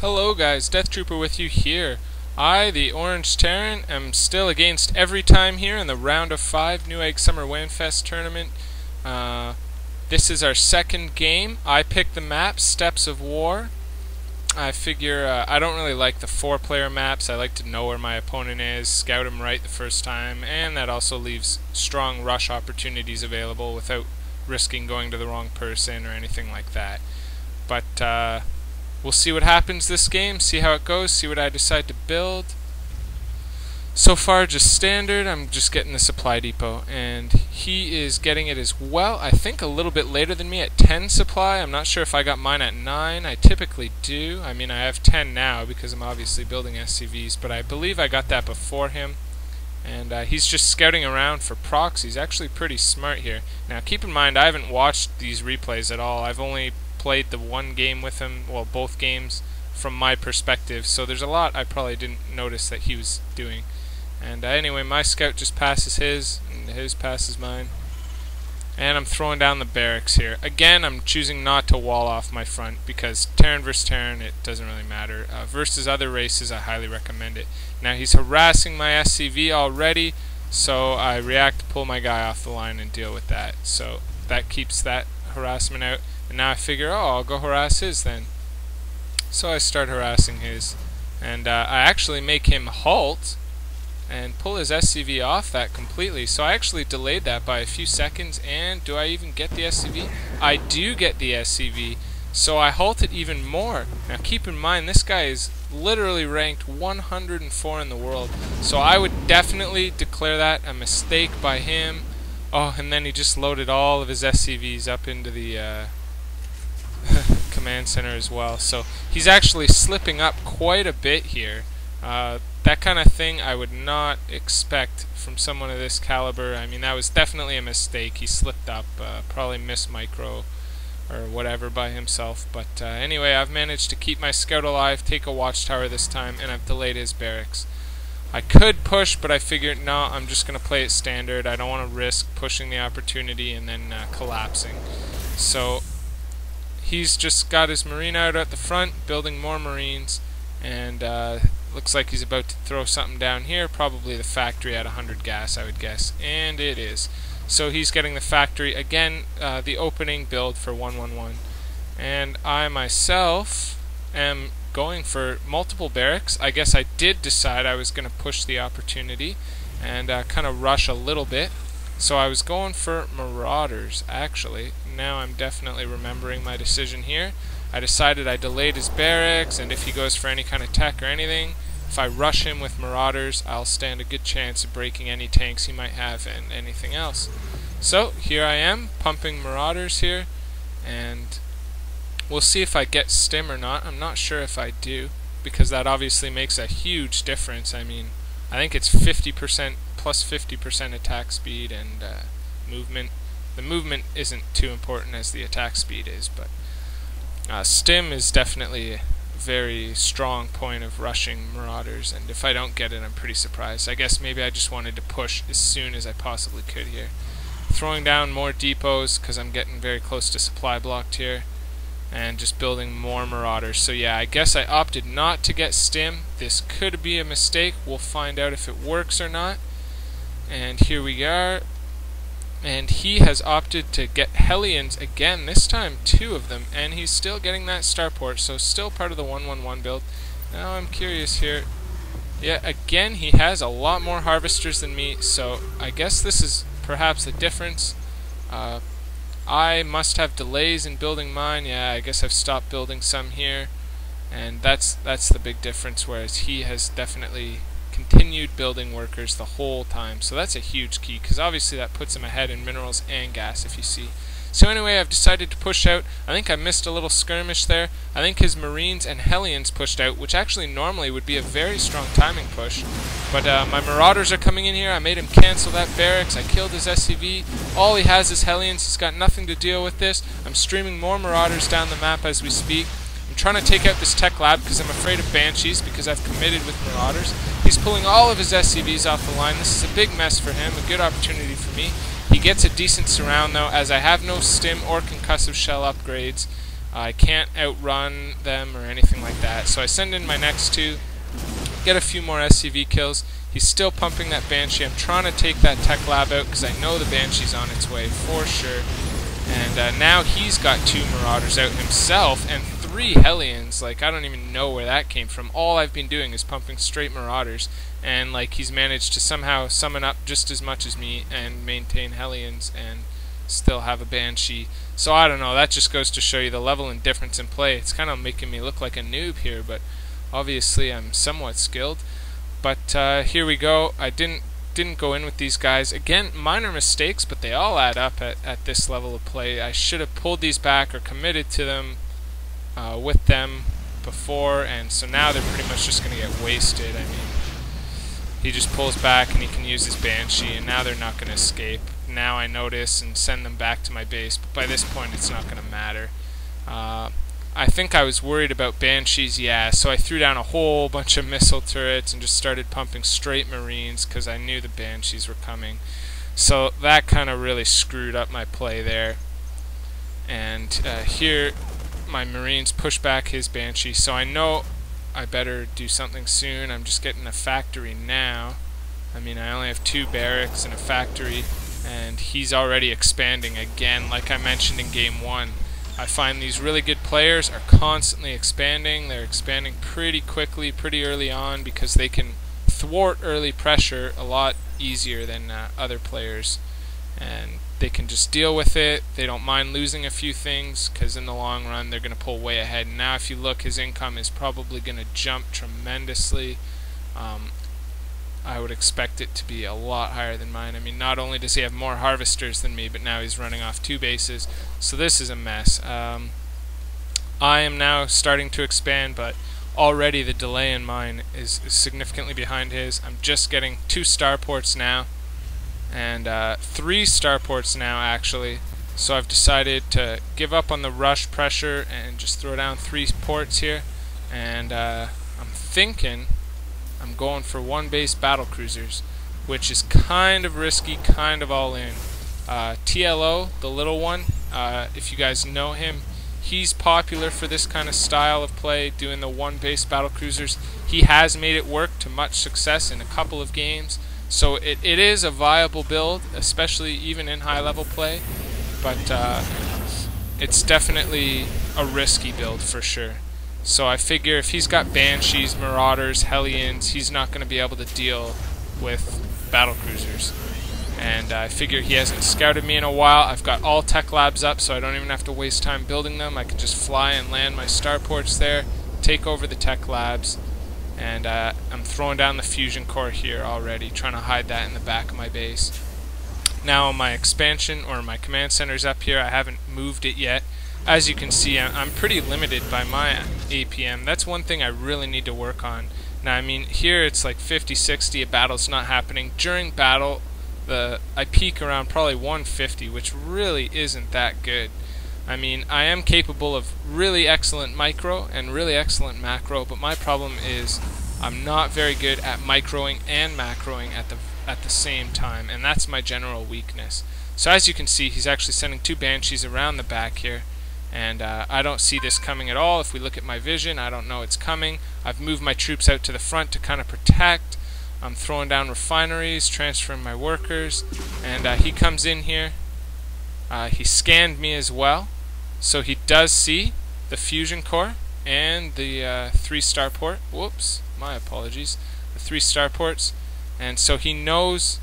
Hello guys, Deathtrooper with you here. I, the Orange Terran, am still against Everytime here in the round of 5 Newegg Summer Wanfest tournament. This is our second game. I picked the map, Steps of War. I figure I don't really like the 4-player maps. I like to know where my opponent is, scout him right the first time, and that also leaves strong rush opportunities available without risking going to the wrong person or anything like that. But we'll see what happens this game, see how it goes, see what I decide to build. So far just standard. I'm just getting the supply depot, and he is getting it as well. I think a little bit later than me at 10 supply. I'm not sure if I got mine at 9. I typically do. I mean, I have 10 now because I'm obviously building SCVs, but I believe I got that before him. And he's just scouting around for procs. He's actually pretty smart here. Now keep in mind, I haven't watched these replays at all. I've only played the one game with him, well, both games from my perspective, so there's a lot I probably didn't notice that he was doing. And anyway, my scout just passes his, and his passes mine. And I'm throwing down the barracks here. Again, I'm choosing not to wall off my front because Terran versus Terran, it doesn't really matter. Versus other races, I highly recommend it. Now he's harassing my SCV already, so I react to pull my guy off the line and deal with that. So that keeps that harassment out. And now I figure, oh, I'll go harass his then. So I start harassing his. And I actually make him halt and pull his SCV off that completely. So I actually delayed that by a few seconds. And do I even get the SCV? I do get the SCV. So I halt it even more. Now keep in mind, this guy is literally ranked 104 in the world. So I would definitely declare that a mistake by him. Oh, and then he just loaded all of his SCVs up into the command center as well. So he's actually slipping up quite a bit here. That kind of thing I would not expect from someone of this caliber. I mean, that was definitely a mistake. He slipped up, probably missed micro or whatever by himself. But anyway, I've managed to keep my scout alive, take a watchtower this time, and I've delayed his barracks. I could push, but I figured, no, I'm just going to play it standard. I don't want to risk pushing the opportunity and then collapsing. So he's just got his marine out at the front, building more marines, and looks like he's about to throw something down here, probably the factory at 100 gas, I would guess, and it is. So he's getting the factory, again, the opening build for 111, and I myself am going for multiple barracks. I guess I did decide I was going to push the opportunity and kind of rush a little bit. So I was going for marauders, actually. Now I'm definitely remembering my decision here. I decided I delayed his barracks, and if he goes for any kind of tech or anything, if I rush him with marauders, I'll stand a good chance of breaking any tanks he might have and anything else. So here I am, pumping marauders here, and we'll see if I get stim or not. I'm not sure if I do, because that obviously makes a huge difference. I mean, I think it's 50% plus 50% attack speed and movement. The movement isn't too important as the attack speed is, but stim is definitely a very strong point of rushing marauders, and if I don't get it, I'm pretty surprised. I guess maybe I just wanted to push as soon as I possibly could here. Throwing down more depots because I'm getting very close to supply blocked here, and just building more marauders. So yeah, I guess I opted not to get stim. This could be a mistake. We'll find out if it works or not. And here we are. And he has opted to get Hellions again, this time 2 of them, and he's still getting that starport, so still part of the 111 build. Now I'm curious here. Yeah, again, he has a lot more harvesters than me, so I guess this is perhaps the difference. I must have delays in building mine. Yeah, I guess I've stopped building some here, and that's the big difference, whereas he has definitely continued building workers the whole time. So that's a huge key, because obviously that puts him ahead in minerals and gas, if you see. So anyway, I've decided to push out. I think I missed a little skirmish there. I think his marines and Hellions pushed out, which actually normally would be a very strong timing push. But my marauders are coming in here. I made him cancel that barracks. I killed his SCV. All he has is Hellions. He's got nothing to deal with this. I'm streaming more marauders down the map as we speak. I'm trying to take out this tech lab because I'm afraid of banshees, because I've committed with marauders. He's pulling all of his SCVs off the line. This is a big mess for him, a good opportunity for me. He gets a decent surround though, as I have no stim or concussive shell upgrades. I can't outrun them or anything like that. So I send in my next two, get a few more SCV kills. He's still pumping that Banshee. I'm trying to take that Tech Lab out because I know the Banshee's on its way for sure. And now he's got 2 Marauders out himself and 3 Hellions. Like, I don't even know where that came from. All I've been doing is pumping straight Marauders. And, like, he's managed to somehow summon up just as much as me and maintain Hellions and still have a Banshee. So, I don't know. That just goes to show you the level and difference in play. It's kind of making me look like a noob here, but obviously I'm somewhat skilled. But here we go. I didn't go in with these guys. Again, minor mistakes, but they all add up at this level of play. I should have pulled these back or committed to them with them before, and so now they're pretty much just going to get wasted. I mean, he just pulls back and he can use his Banshee, and now they're not going to escape. Now I notice and send them back to my base, but by this point it's not going to matter. I think I was worried about Banshees, yeah, so I threw down a whole bunch of missile turrets and just started pumping straight Marines because I knew the Banshees were coming. So that kind of really screwed up my play there. And here my Marines push back his Banshee, so I know I better do something soon. I'm just getting a factory now. I mean, I only have 2 barracks and a factory, and he's already expanding again, like I mentioned in Game 1. I find these really good players are constantly expanding. They're expanding pretty quickly, pretty early on, because they can thwart early pressure a lot easier than other players. And they can just deal with it. They don't mind losing a few things, because in the long run they're going to pull way ahead. And now if you look, his income is probably going to jump tremendously. I would expect it to be a lot higher than mine. I mean, not only does he have more harvesters than me, but now he's running off 2 bases. So this is a mess. I am now starting to expand, but already the delay in mine is significantly behind his. I'm just getting 2 starports now, and 3 starports now actually. So I've decided to give up on the rush pressure and just throw down 3 ports here. And I'm thinking I'm going for 1 base battle cruisers, which is kind of risky, kind of all in. TLO, the little one, if you guys know him, he's popular for this kind of style of play, doing the 1 base battle cruisers. He has made it work to much success in a couple of games, so it is a viable build, especially even in high level play, but it's definitely a risky build for sure. So I figure if he's got Banshees, Marauders, Hellions, he's not going to be able to deal with battle cruisers. And I figure he hasn't scouted me in a while. I've got all Tech Labs up, so I don't even have to waste time building them. I can just fly and land my starports there, take over the Tech Labs, and I'm throwing down the fusion core here already, trying to hide that in the back of my base. Now my expansion, or my command center's up here. I haven't moved it yet. As you can see, I'm pretty limited by my APM. That's one thing I really need to work on. Now, I mean, here it's like 50-60, a battle's not happening. During battle, I peak around probably 150, which really isn't that good. I mean, I am capable of really excellent micro and really excellent macro, but my problem is I'm not very good at microing and macroing at the same time, and that's my general weakness. So as you can see, he's actually sending 2 Banshees around the back here. And I don't see this coming at all. If we look at my vision, I don't know it's coming. I've moved my troops out to the front to kind of protect. I'm throwing down refineries, transferring my workers, and he comes in here. He scanned me as well, so he does see the fusion core and the 3 starport. Whoops, my apologies. The 3 starports, and so he knows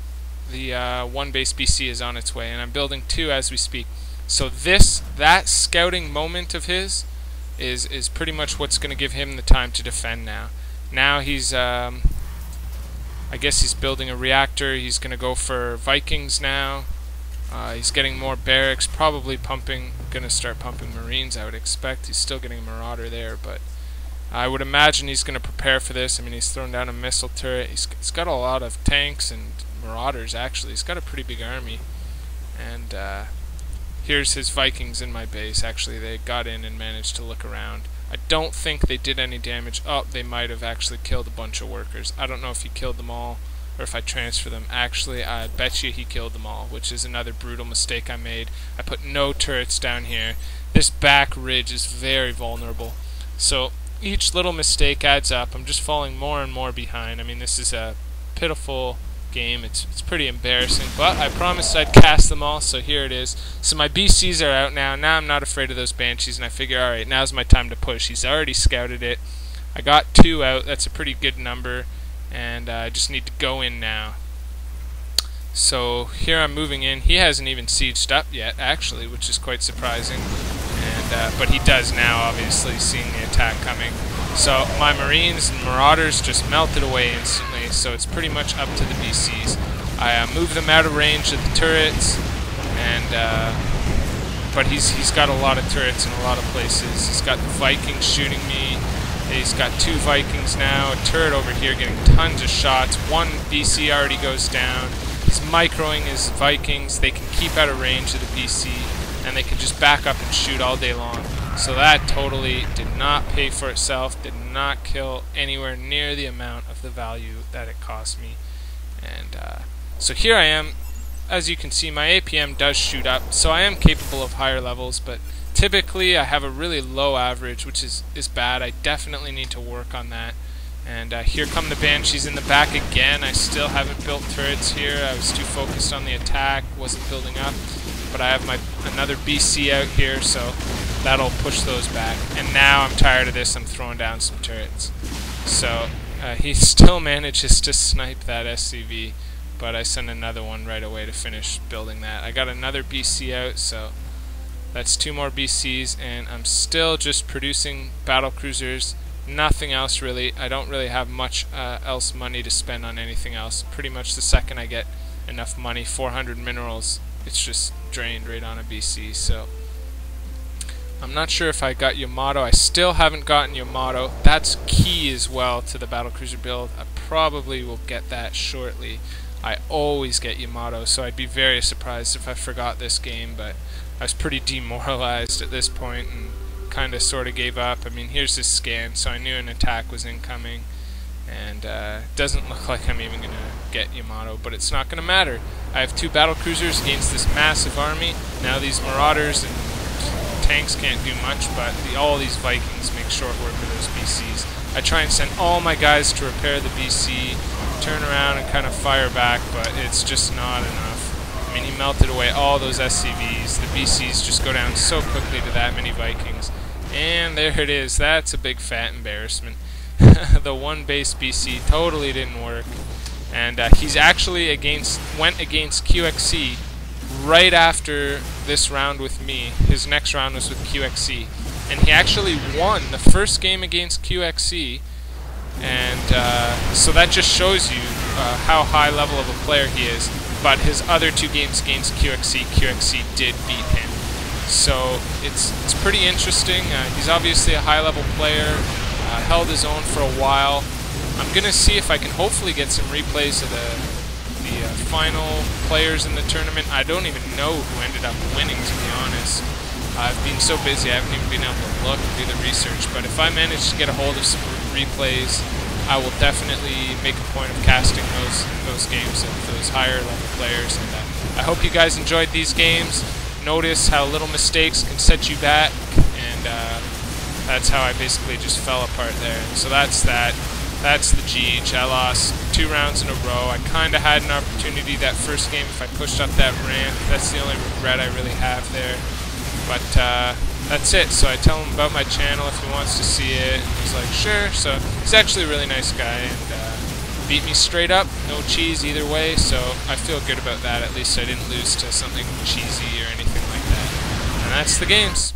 the 1 base BC is on its way, and I'm building 2 as we speak. So that scouting moment of his is pretty much what's going to give him the time to defend now. Now he's, I guess he's building a reactor. He's going to go for Vikings now. He's getting more barracks, probably going to start pumping Marines, I would expect. He's still getting a Marauder there, but I would imagine he's going to prepare for this. I mean, he's thrown down a missile turret. He's got a lot of tanks and Marauders, actually. He's got a pretty big army. And here's his Vikings in my base. Actually, they got in and managed to look around. I don't think they did any damage. Oh, they might have actually killed a bunch of workers. I don't know if he killed them all. or if I transfer them. Actually, I bet you he killed them all, which is another brutal mistake I made. I put no turrets down here. This back ridge is very vulnerable. So each little mistake adds up. I'm just falling more and more behind. I mean, this is a pitiful game. It's pretty embarrassing, but I promised I'd cast them all, so here it is. So my BCs are out now. Now I'm not afraid of those Banshees, and I figure, alright, now's my time to push. He's already scouted it. I got 2 out. That's a pretty good number, and I just need to go in now. So here I'm moving in. He hasn't even sieged up yet, actually, which is quite surprising. But he does now, obviously, seeing the attack coming. So my Marines and Marauders just melted away instantly, so it's pretty much up to the BCs. I moved them out of range of the turrets, and but he's got a lot of turrets in a lot of places. He's got the Vikings shooting me. He's got 2 Vikings now, a turret over here getting tons of shots. 1 BC already goes down. He's microing his Vikings. They can keep out of range of the BC, and they can just back up and shoot all day long. So that totally did not pay for itself, did not kill anywhere near the amount of the value that it cost me. And so here I am. As you can see, my APM does shoot up, so I am capable of higher levels, but typically I have a really low average, which is bad. I definitely need to work on that. And here come the Banshees in the back again. I still haven't built turrets here. I was too focused on the attack, wasn't building up. But I have another BC out here, so that'll push those back. And now I'm tired of this. I'm throwing down some turrets. So he still manages to snipe that SCV, but I send another one right away to finish building that. I got another BC out, so that's 2 more BCs, and I'm still just producing battle cruisers. Nothing else really. I don't really have much else money to spend on anything else. Pretty much the second I get enough money, 400 minerals, it's just drained right on a BC. So I'm not sure if I got Yamato. I still haven't gotten Yamato. That's key as well to the battlecruiser build. I probably will get that shortly. I always get Yamato, so I'd be very surprised if I forgot this game, but I was pretty demoralized at this point and kind of sort of gave up. I mean, here's this scan, so I knew an attack was incoming, and it doesn't look like I'm even going to get Yamato, but it's not going to matter. I have 2 battle cruisers against this massive army. Now these Marauders and tanks can't do much, but all these Vikings make short work of those BCs. I try and send all my guys to repair the BC, turn around and kind of fire back, but it's just not enough. I mean, he melted away all those SCVs. The BCs just go down so quickly to that many Vikings. And there it is. That's a big fat embarrassment. The 1 base BC totally didn't work. And he's actually went against QXC right after this round with me. His next round was with QXC. And he actually won the first game against QXC. And so that just shows you how high level of a player he is. But his other 2 games against QXC did beat him. So it's pretty interesting. He's obviously a high level player, held his own for a while. I'm going to see if I can hopefully get some replays of the final players in the tournament. I don't even know who ended up winning, to be honest. I've been so busy I haven't even been able to look and do the research, but if I manage to get a hold of some replays, I will definitely make a point of casting those games of those higher level players. And I hope you guys enjoyed these games. Notice how little mistakes can set you back, and that's how I basically just fell apart there. And so that's that. That's the GH. I lost 2 rounds in a row. I kind of had an opportunity that first game if I pushed up that ramp. That's the only regret I really have there. But that's it. So I tell him about my channel if he wants to see it. And he's like, sure. So he's actually a really nice guy, and beat me straight up. No cheese either way. So I feel good about that. At least I didn't lose to something cheesy or anything like that. And that's the games.